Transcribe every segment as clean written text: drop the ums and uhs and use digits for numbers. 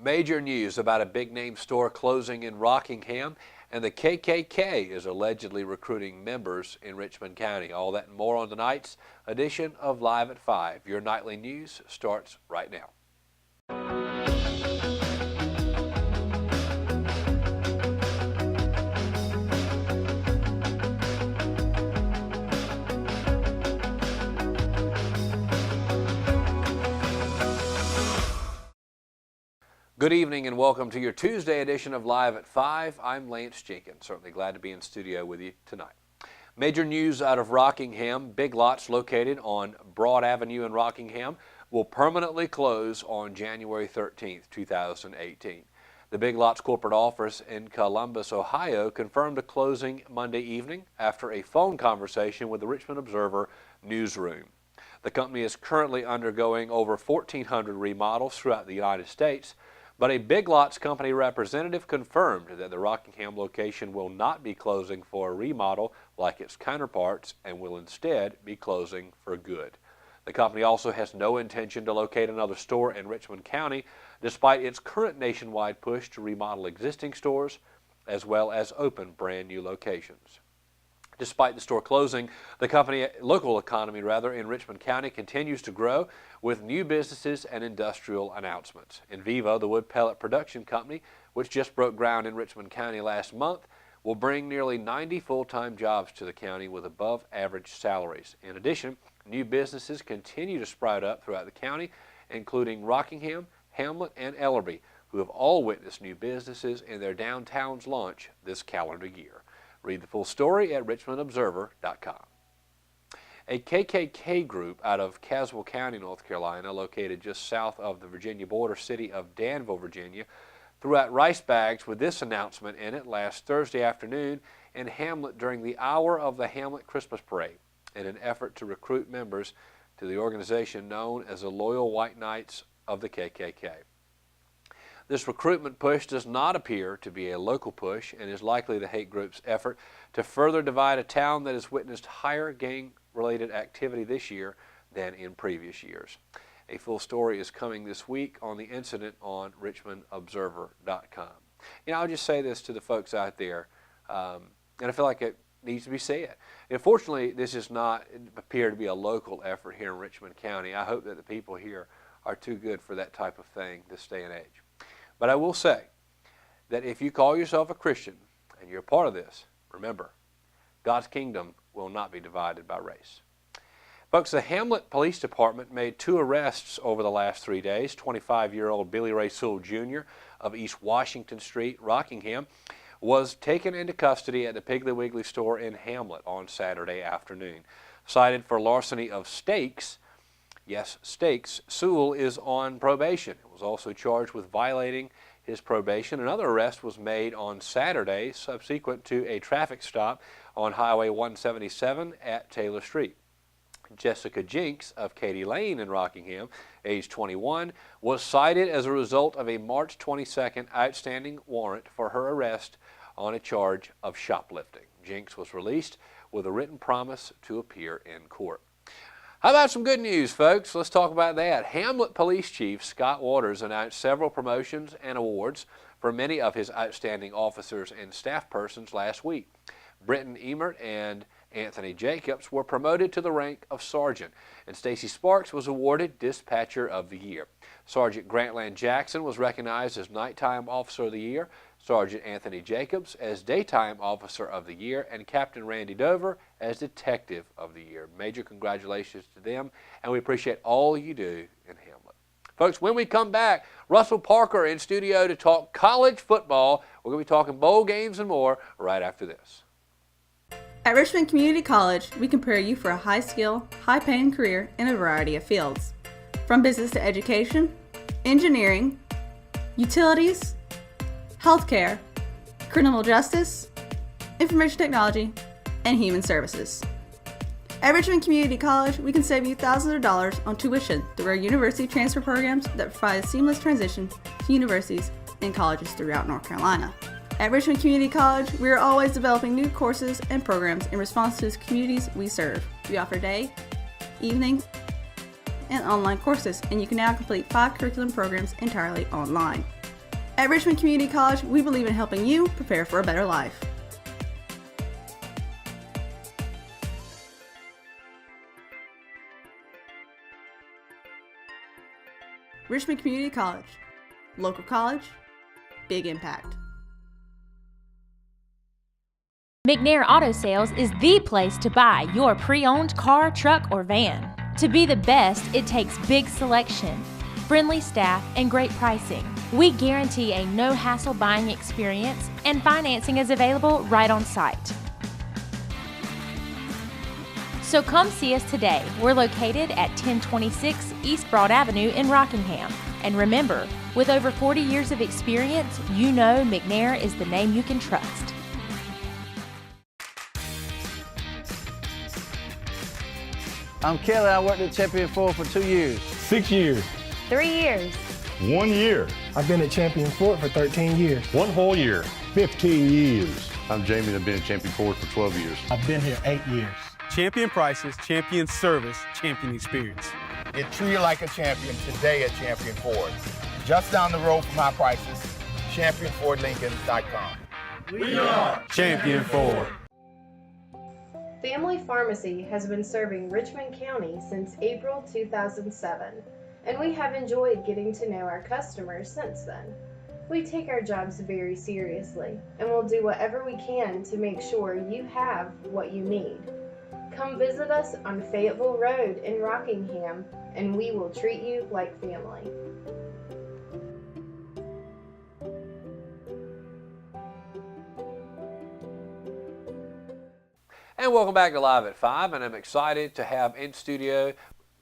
Major news about a big-name store closing in Rockingham, and the KKK is allegedly recruiting members in Richmond County. All that and more on tonight's edition of Live at 5. Your nightly news starts right now. Good evening and welcome to your Tuesday edition of Live at 5. I'm Lance Jenkins. Certainly glad to be in studio with you tonight. Major news out of Rockingham. Big Lots located on Broad Avenue in Rockingham will permanently close on January 13th, 2018. The Big Lots corporate office in Columbus, Ohio confirmed a closing Monday evening after a phone conversation with the Richmond Observer newsroom. The company is currently undergoing over 1,400 remodels throughout the United States. But a Big Lots company representative confirmed that the Rockingham location will not be closing for a remodel like its counterparts and will instead be closing for good. The company also has no intention to locate another store in Richmond County, despite its current nationwide push to remodel existing stores as well as open brand new locations. Despite the store closing, the local economy in Richmond County continues to grow with new businesses and industrial announcements. Envivo, the wood pellet production company, which just broke ground in Richmond County last month, will bring nearly 90 full-time jobs to the county with above-average salaries. In addition, new businesses continue to sprout up throughout the county, including Rockingham, Hamlet, and Ellerby, who have all witnessed new businesses in their downtowns launch this calendar year. Read the full story at richmondobserver.com. A KKK group out of Caswell County, North Carolina, located just south of the Virginia border city of Danville, Virginia, threw out rice bags with this announcement in it last Thursday afternoon in Hamlet during the hour of the Hamlet Christmas Parade in an effort to recruit members to the organization known as the Loyal White Knights of the KKK. This recruitment push does not appear to be a local push and is likely the hate group's effort to further divide a town that has witnessed higher gang-related activity this year than in previous years. A full story is coming this week on the incident on richmondobserver.com. I'll just say this to the folks out there, and I feel like it needs to be said. Unfortunately, this does not appear to be a local effort here in Richmond County. I hope that the people here are too good for that type of thing this day and age. But I will say that if you call yourself a Christian and you're a part of this, remember, God's kingdom will not be divided by race. Folks, the Hamlet Police Department made 2 arrests over the last 3 days. 25-year-old Billy Ray Sewell Jr. of East Washington Street, Rockingham, was taken into custody at the Piggly Wiggly store in Hamlet on Saturday afternoon. Cited for larceny of steaks, yes, steaks, Sewell is on probation. He was also charged with violating his probation. Another arrest was made on Saturday subsequent to a traffic stop on Highway 177 at Taylor Street. Jessica Jinks of Katy Lane in Rockingham, age 21, was cited as a result of a March 22nd outstanding warrant for her arrest on a charge of shoplifting. Jinks was released with a written promise to appear in court. How about some good news, folks? Let's talk about that. Hamlet Police Chief Scott Waters announced several promotions and awards for many of his outstanding officers and staff persons last week. Britton Emert and Anthony Jacobs were promoted to the rank of sergeant, and Stacy Sparks was awarded Dispatcher of the Year. Sergeant Grantland Jackson was recognized as Nighttime Officer of the Year, Sergeant Anthony Jacobs as Daytime Officer of the Year, and Captain Randy Dover as Detective of the Year. Major congratulations to them, and we appreciate all you do in Hamlet. Folks, when we come back, Russell Parker in studio to talk college football. We're going to be talking bowl games and more right after this. At Richmond Community College, we can prepare you for a high-skill, high-paying career in a variety of fields. From business to education, engineering, utilities, healthcare, criminal justice, information technology, and human services. At Richmond Community College, we can save you thousands of dollars on tuition through our university transfer programs that provide a seamless transition to universities and colleges throughout North Carolina. At Richmond Community College, we are always developing new courses and programs in response to the communities we serve. We offer day, evening, and online courses, and you can now complete 5 curriculum programs entirely online. At Richmond Community College, we believe in helping you prepare for a better life. Richmond Community College. Local college, big impact. McNair Auto Sales is the place to buy your pre-owned car, truck, or van. To be the best, it takes big selection, friendly staff, and great pricing. We guarantee a no-hassle buying experience, and financing is available right on site. So come see us today. We're located at 1026 East Broad Avenue in Rockingham. And remember, with over 40 years of experience, you know McNair is the name you can trust. I'm Kelly. I worked at Champion Ford for 2 years. 6 years. 3 years. 1 year. I've been at Champion Ford for 13 years. 1 whole year. 15 years. I'm Jamie and I've been at Champion Ford for 12 years. I've been here 8 years. Champion prices, champion service, champion experience. Get treated like a champion today at Champion Ford. Just down the road from our prices, championfordlincoln.com. We are Champion Ford. Family Pharmacy has been serving Richmond County since April 2007, and we have enjoyed getting to know our customers since then. We take our jobs very seriously, and will do whatever we can to make sure you have what you need. Come visit us on Fayetteville Road in Rockingham, and we will treat you like family. And welcome back to Live at 5, and I'm excited to have in studio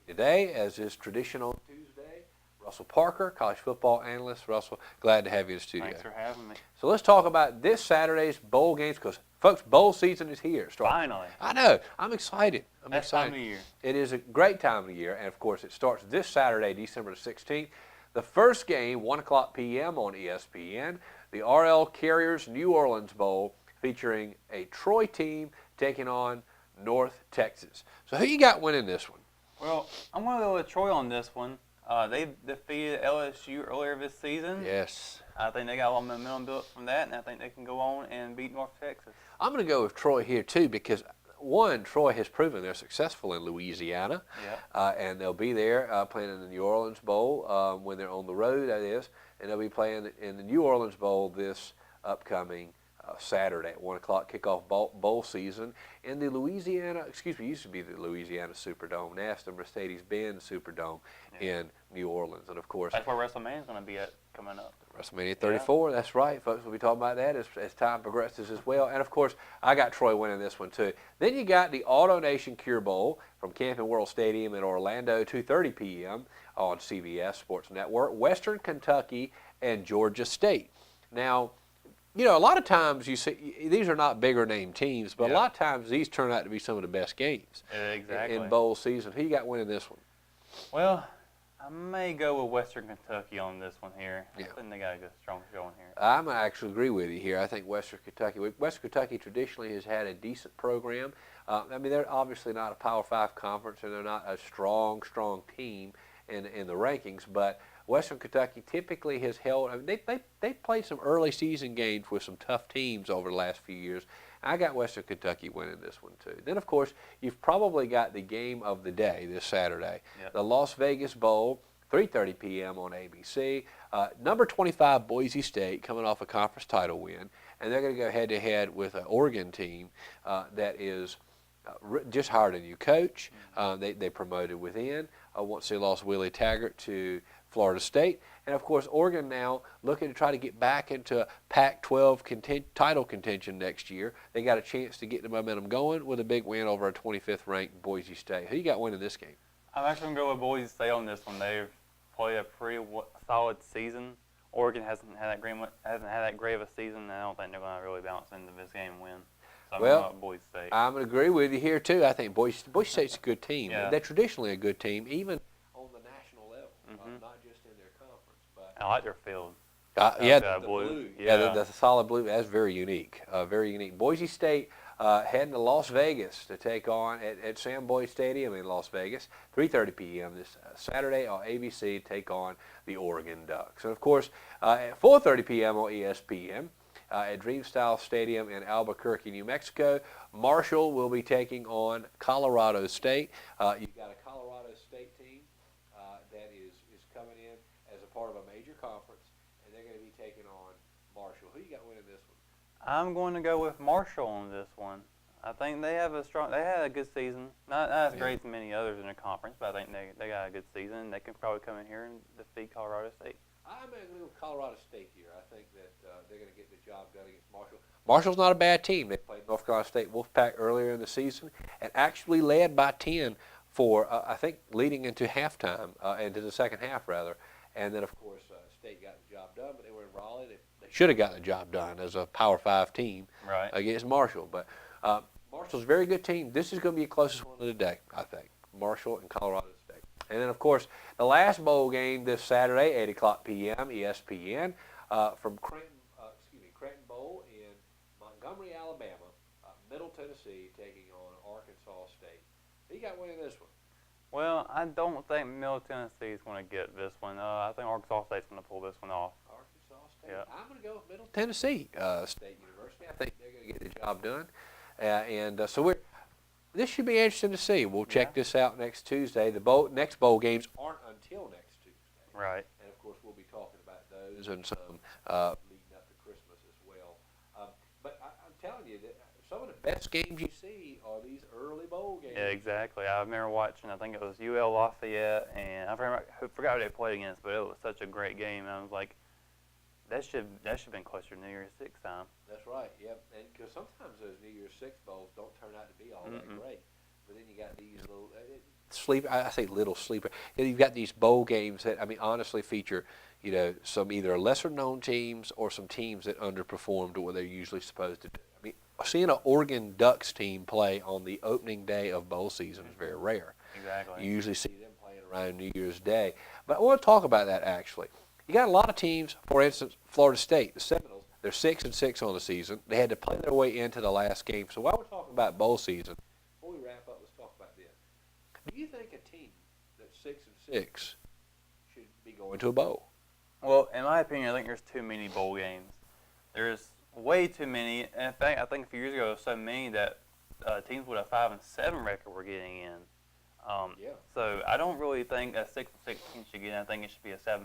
today, as is traditional Tuesday, Russell Parker, college football analyst. Russell, glad to have you in studio. Thanks for having me. So let's talk about this Saturday's bowl games, because, folks, bowl season is here. Finally. I know. I'm excited. Best time of the year. It is a great time of the year, and, of course, it starts this Saturday, December the 16th. The first game, 1 o'clock p.m. on ESPN, the RL Carriers New Orleans Bowl, featuring a Troy team taking on North Texas. So who you got winning this one? Well, I'm going to go with Troy on this one. They defeated LSU earlier this season. Yes. I think they got a lot of momentum built from that, and I think they can go on and beat North Texas. I'm going to go with Troy here, too, because, one, Troy has proven they're successful in Louisiana, and they'll be there playing in the New Orleans Bowl when they're on the road, that is, and they'll be playing in the New Orleans Bowl this upcoming Saturday at 1 o'clock kickoff bowl season. And the Louisiana, used to be the Louisiana Superdome. Now it's the Mercedes-Benz Superdome in New Orleans. And of course, that's where WrestleMania is going to be at coming up. WrestleMania 34, that's right, folks. We'll be talking about that as time progresses as well. And of course, I got Troy winning this one too. Then you got the AutoNation Cure Bowl from Camping World Stadium in Orlando, 2:30 p.m. on CBS Sports Network. Western Kentucky and Georgia State. Now, you know, a lot of times you see these are not bigger name teams, but a lot of times these turn out to be some of the best games in bowl season. Who you got winning this one? Well, I may go with Western Kentucky on this one here. I think they got a good, strong showing here. I'm going to actually agree with you here. I think Western Kentucky traditionally has had a decent program. I mean, they're obviously not a Power 5 conference, and they're not a strong team in the rankings, but Western Kentucky typically has held. I mean, they played some early season games with some tough teams over the last few years. I got Western Kentucky winning this one too. Then, of course, you've probably got the game of the day this Saturday, the Las Vegas Bowl, 3:30 p.m. on ABC. Number 25 Boise State coming off a conference title win, and they're going to go head-to-head with an Oregon team that is just hired a new coach. They promoted within once they lost Willie Taggart to Florida State. And, of course, Oregon now looking to try to get back into Pac-12 title contention next year. They got a chance to get the momentum going with a big win over a 25th ranked Boise State. Who you got winning this game? I'm actually going to go with Boise State on this one. They've played a pretty solid season. Oregon hasn't had that great of a season, and I don't think they're going to really bounce into this game and win. So I'm going with Boise State. I'm going to agree with you here, too. I think Boise State's a good team. They're traditionally a good team, even on the national level, not just in their conference. But I like their field. The blue. The solid blue. That's very unique. Very unique. Boise State, heading to Las Vegas to take on at Sam Boyd Stadium in Las Vegas, 3:30 p.m. this Saturday on ABC, take on the Oregon Ducks. And of course, at 4:30 p.m. on ESPN, at Dreamstyle Stadium in Albuquerque, New Mexico, Marshall will be taking on Colorado State. You've got a Colorado State team that is coming in as a part of a major conference, and they're going to be taking on Marshall. Who you got winning this one? I'm going to go with Marshall on this one. I think they had a good season. Not as great as many others in the conference, but I think they got a good season. They can probably come in here and defeat Colorado State. I'm going to go with Colorado State here. I think that they're going to get the job done against Marshall. Marshall's not a bad team. They played North Carolina State Wolfpack earlier in the season and actually led by 10 for, I think, leading into halftime, into the second half, rather. And then, of course, State got the job done, but they were in Raleigh. They should have gotten the job done as a Power 5 team against Marshall. But Marshall's a very good team. This is going to be the closest one of the day, I think, Marshall and Colorado State. And then, of course, the last bowl game this Saturday, 8 o'clock p.m., ESPN, from Creighton Bowl in Montgomery, Alabama, Middle Tennessee taking on Arkansas State. Who you got winning this one? Well, I don't think Middle Tennessee is going to get this one. I think Arkansas State's going to pull this one off. Arkansas State. Yeah. I'm going to go with Middle Tennessee State University. I think they're going to get the job done. So this should be interesting to see. We'll check this out next Tuesday. The next bowl games aren't until next Tuesday. Right. And, of course, we'll be talking about those and some leading up to Christmas as well. But I'm telling you that some of the best games you see are these early bowl games. Yeah, exactly. I remember watching, I think it was UL Lafayette, and I forgot who they played against, but it was such a great game. And I was like, that should have been closer to New Year's Six time. That's right, yep. And because sometimes those New Year's Six bowls don't turn out to be all that great. But then you got these little I say little sleeper. You've got these bowl games that, I mean, honestly feature, some either lesser known teams or some teams that underperformed what they're usually supposed to do. I mean, seeing an Oregon Ducks team play on the opening day of bowl season is very rare. Exactly. You usually see them playing around New Year's Day. But I want to talk about that actually. You got a lot of teams, for instance, Florida State, the Seminoles, they're 6-6 on the season. They had to play their way into the last game. So while we're talking about bowl season, before we wrap up, let's talk about this. Do you think a team that's 6-6 should be going to a bowl? Well, in my opinion, I think there's too many bowl games. There's way too many. In fact, I think a few years ago, there was so many that teams with a 5-7 record were getting in. So I don't really think a 6-6 team should get in. I think it should be a 7-5.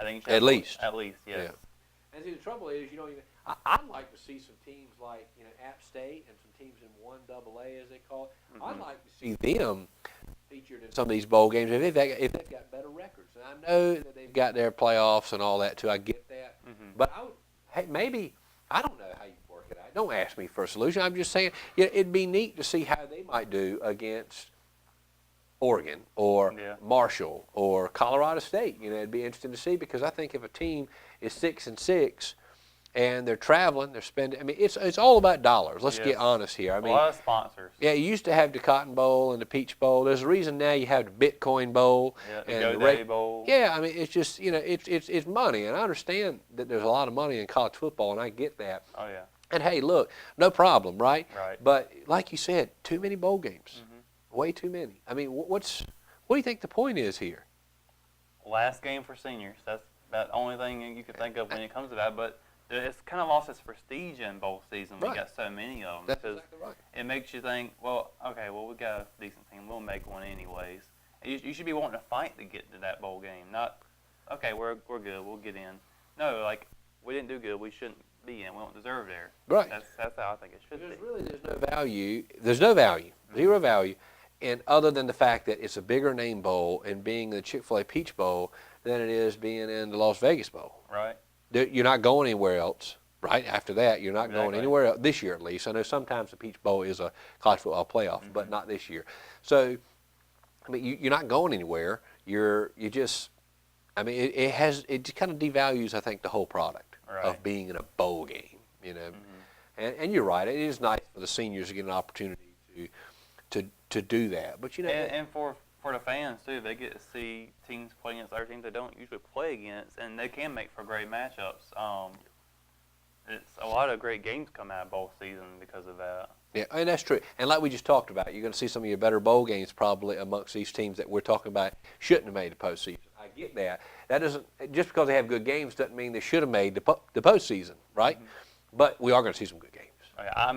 I think it should at least, yes. Yeah. And see, the trouble is, I'd like to see some teams like App State and some teams in 1AA, as they call it. I'd like to see them featured in some of these bowl games if they've got better records. And I know that they've got their playoffs and all that too. I get that, but maybe I don't know how you work it out. Don't ask me for a solution. I'm just saying it'd be neat to see how they might do against Oregon or Marshall or Colorado State. It'd be interesting to see, because I think if a team is 6-6 and they're traveling, they're spending. I mean, it's all about dollars. Let's get honest here. I mean, a lot of sponsors. Yeah, you used to have the Cotton Bowl and the Peach Bowl. There's a reason now you have the Bitcoin Bowl and the GoDaddy Bowl. Yeah, I mean, it's just it's money, and I understand that there's a lot of money in college football, and I get that. Oh yeah. And hey, look, no problem, right? Right. But like you said, too many bowl games. Way too many. I mean, what do you think the point is here? Last game for seniors. That's the only thing you can think of when it comes to that. But it's kind of lost its prestige in bowl season. We got so many of them. That's exactly right. It makes you think, we got a decent team. We'll make one anyways. You should be wanting to fight to get to that bowl game. Not, we're good. We'll get in. No, like, we didn't do good. We shouldn't be in. We don't deserve there. Right. That's how I think it should be. There's no value. There's no value. Zero value. And other than the fact that it's a bigger name bowl and being the Chick-fil-A Peach Bowl than it is being in the Las Vegas Bowl. Right. You're not going anywhere else, right? After that, you're not going anywhere else, this year at least. I know sometimes the Peach Bowl is a college football playoff, but not this year. So, I mean, you're not going anywhere. It just kind of devalues, I think, the whole product of being in a bowl game, And you're right. It is nice for the seniors to get an opportunity to do that, but and for the fans too, they get to see teams play against other teams they don't usually play against, and they can make for great matchups. it's a lot of great games come out of bowl season because of that. Yeah, and that's true. And like we just talked about, you're going to see some of your better bowl games probably amongst these teams that we're talking about shouldn't have made the postseason. I get that. That doesn't, just because they have good games doesn't mean they should have made the postseason, right? Mm-hmm. But we are going to see some good games. I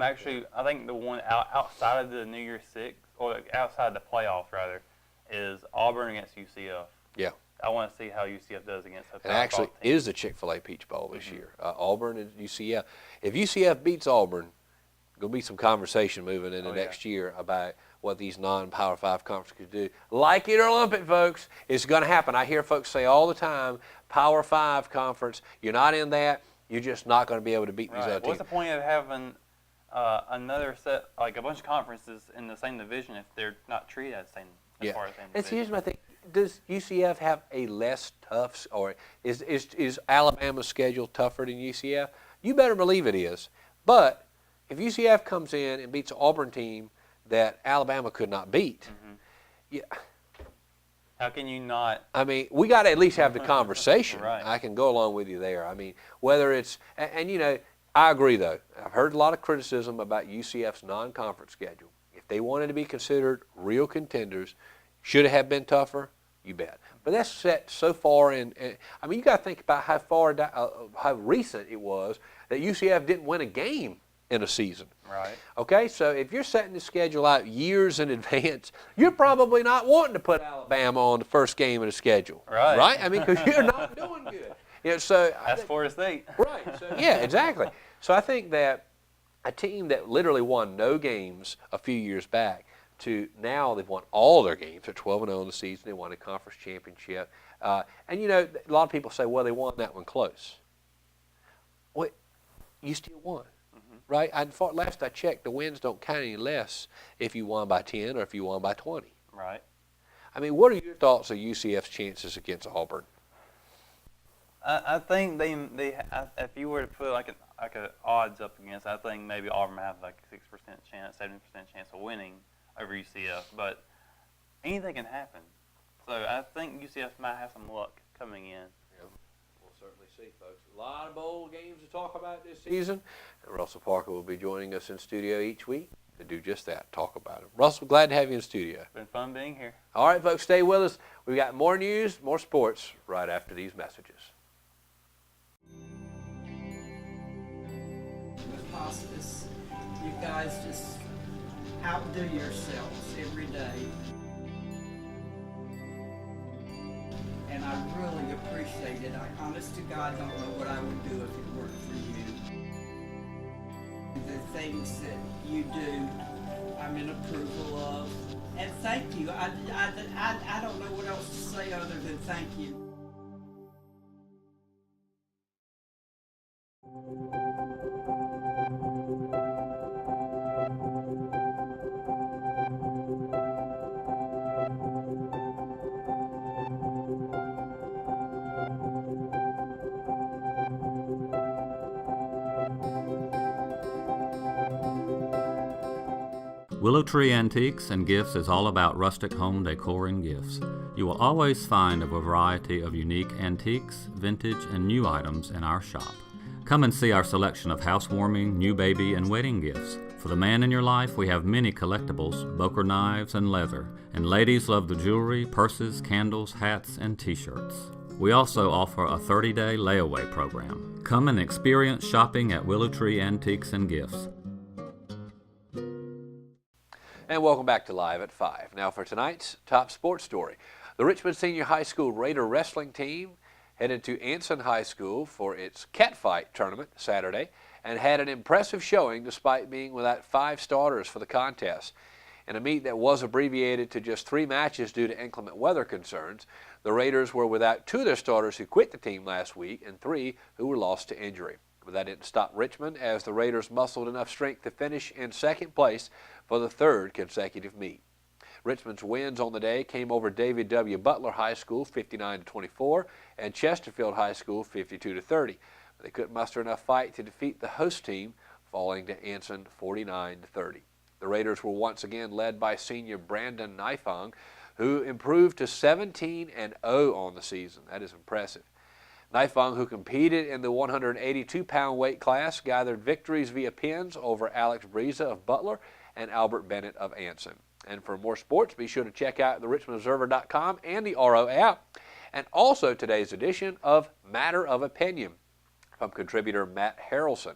think the one outside of the New Year's Six, or outside the playoffs rather, is Auburn against UCF. Yeah. I want to see how UCF does against a It actually is the Chick-fil-A Peach Bowl this year. Auburn and UCF. If UCF beats Auburn, going to be some conversation moving into next year about what these non-Power 5 conferences could do. Like it or lump it, folks, it's going to happen. I hear folks say all the time, Power 5 conference, you're not in that, you're just not going to be able to beat these other teams. What's the point of having another set, like a bunch of conferences in the same division if they're not treated as the same, as far as the same division? Here's my thing. Does UCF have a less tough, or is Alabama's schedule tougher than UCF? You better believe it is. But if UCF comes in and beats an Auburn team that Alabama could not beat, how can you not? I mean, we got to at least have the conversation. Right. I can go along with you there. I mean, whether it's, and you know, I agree though. I've heard a lot of criticism about UCF's non-conference schedule. If they wanted to be considered real contenders, should it have been tougher? You bet. But that's set so far in. I mean, you got to think about how recent it was that UCF didn't win a game in a season. Right. Okay, so if you're setting the schedule out years in advance, you're probably not wanting to put Alabama on the first game of the schedule. Right. Right? I mean, because you're not doing good. You know, so that's Florida State. Right. So, yeah, exactly. So I think that a team that literally won no games a few years back to now they've won all their games. They're 12-0 in the season. They won a conference championship. And, you know, a lot of people say, well, they won that one close. Well, you still won. Right? Last I checked, the wins don't count any less if you won by 10 or if you won by 20. Right. I mean, what are your thoughts of UCF's chances against Auburn? I think if you were to put like an odds up against, I think maybe Auburn might have like a 6% chance, 70% chance of winning over UCF. But anything can happen. So I think UCF might have some luck coming in. Yeah. We'll certainly see, folks. A lot of bowl games to talk about this season. And Russell Parker will be joining us in studio each week to do just that, talk about it. Russell, glad to have you in studio. It's been fun being here. All right, folks, stay with us. We've got more news, more sports right after these messages. With hospice, you guys just outdo yourselves every day. And I really appreciate it. I honest to God don't know what I would do if it weren't for you. The things that you do, I'm in approval of. And thank you. I don't know what else to say other than thank you. Willow Tree Antiques and Gifts is all about rustic home decor and gifts. You will always find a variety of unique antiques, vintage, and new items in our shop. Come and see our selection of housewarming, new baby, and wedding gifts. For the man in your life, we have many collectibles, Boker knives, and leather. And ladies love the jewelry, purses, candles, hats, and t-shirts. We also offer a 30-day layaway program. Come and experience shopping at Willow Tree Antiques and Gifts. And welcome back to Live at 5. Now for tonight's top sports story. The Richmond Senior High School Raider wrestling team headed to Anson High School for its catfight tournament Saturday and had an impressive showing despite being without 5 starters for the contest. In a meet that was abbreviated to just 3 matches due to inclement weather concerns, the Raiders were without 2 of their starters who quit the team last week and 3 who were lost to injury. But that didn't stop Richmond as the Raiders muscled enough strength to finish in second place for the 3rd consecutive meet. Richmond's wins on the day came over David W. Butler High School 59-24 and Chesterfield High School 52-30. They couldn't muster enough fight to defeat the host team, falling to Anson 49-30. The Raiders were once again led by senior Brandon Nifong, who improved to 17-0 on the season. That is impressive. Naifeng, who competed in the 182-pound weight class, gathered victories via pins over Alex Briza of Butler and Albert Bennett of Anson. And for more sports, be sure to check out the RichmondObserver.com and the RO app, and also today's edition of Matter of Opinion from contributor Matt Harrelson.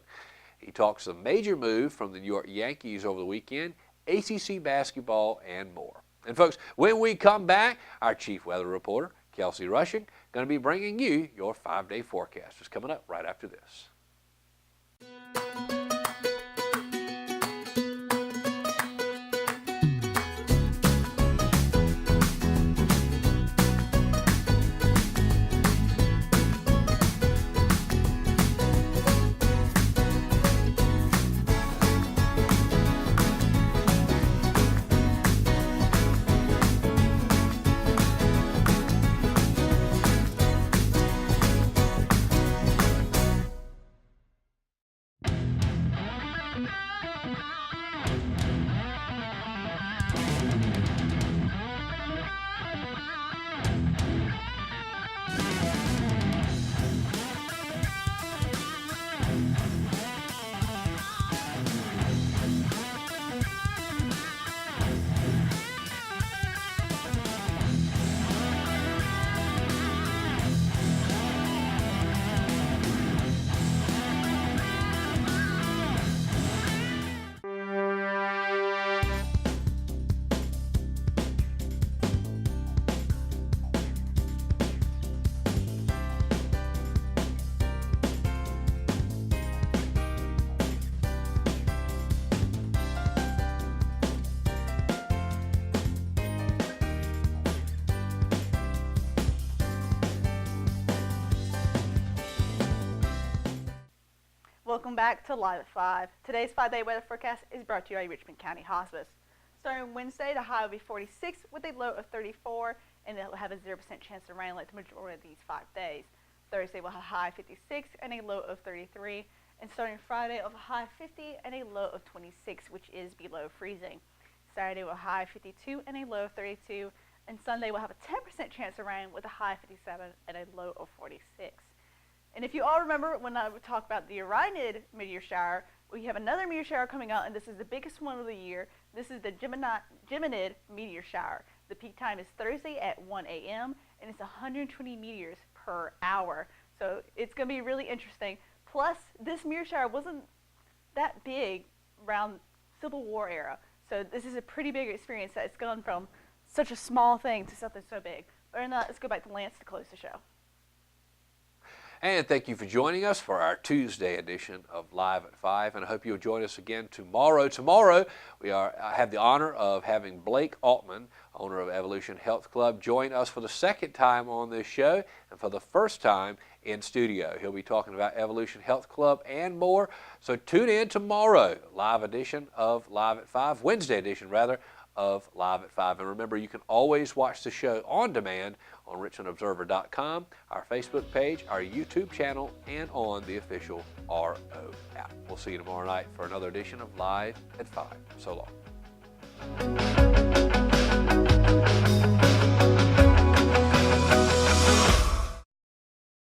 He talks a major move from the New York Yankees over the weekend, ACC basketball, and more. And folks, when we come back, our chief weather reporter, Kelsey Rushing, going to be bringing you your 5-day forecast. It's coming up right after this. Welcome back to Live at 5. Today's 5-day weather forecast is brought to you by Richmond County Hospice. Starting Wednesday, the high will be 46 with a low of 34, and it will have a 0% chance of rain like the majority of these 5 days. Thursday will have a high of 56 and a low of 33, and starting Friday, will have a high of 50 and a low of 26, which is below freezing. Saturday will have a high of 52 and a low of 32, and Sunday will have a 10% chance of rain with a high of 57 and a low of 46. And if you all remember when I would talk about the Orionid meteor shower, we have another meteor shower coming out, and this is the biggest one of the year. This is the Geminid meteor shower. The peak time is Thursday at 1 a.m., and it's 120 meteors per hour. So it's going to be really interesting. Plus, this meteor shower wasn't that big around Civil War era. So this is a pretty big experience that it's gone from such a small thing to something so big. Other than that, let's go back to Lance to close the show. And thank you for joining us for our Tuesday edition of Live at 5, and I hope you'll join us again tomorrow. Tomorrow, I have the honor of having Blake Altman, owner of Evolution Health Club, join us for the second time on this show, and for the first time in studio. He'll be talking about Evolution Health Club and more, so tune in tomorrow, live edition of Live at 5, Wednesday edition rather, of Live at 5. And remember, you can always watch the show on demand on RichmondObserver.com, our Facebook page, our YouTube channel, and on the official RO app. We'll see you tomorrow night for another edition of Live at 5. So long.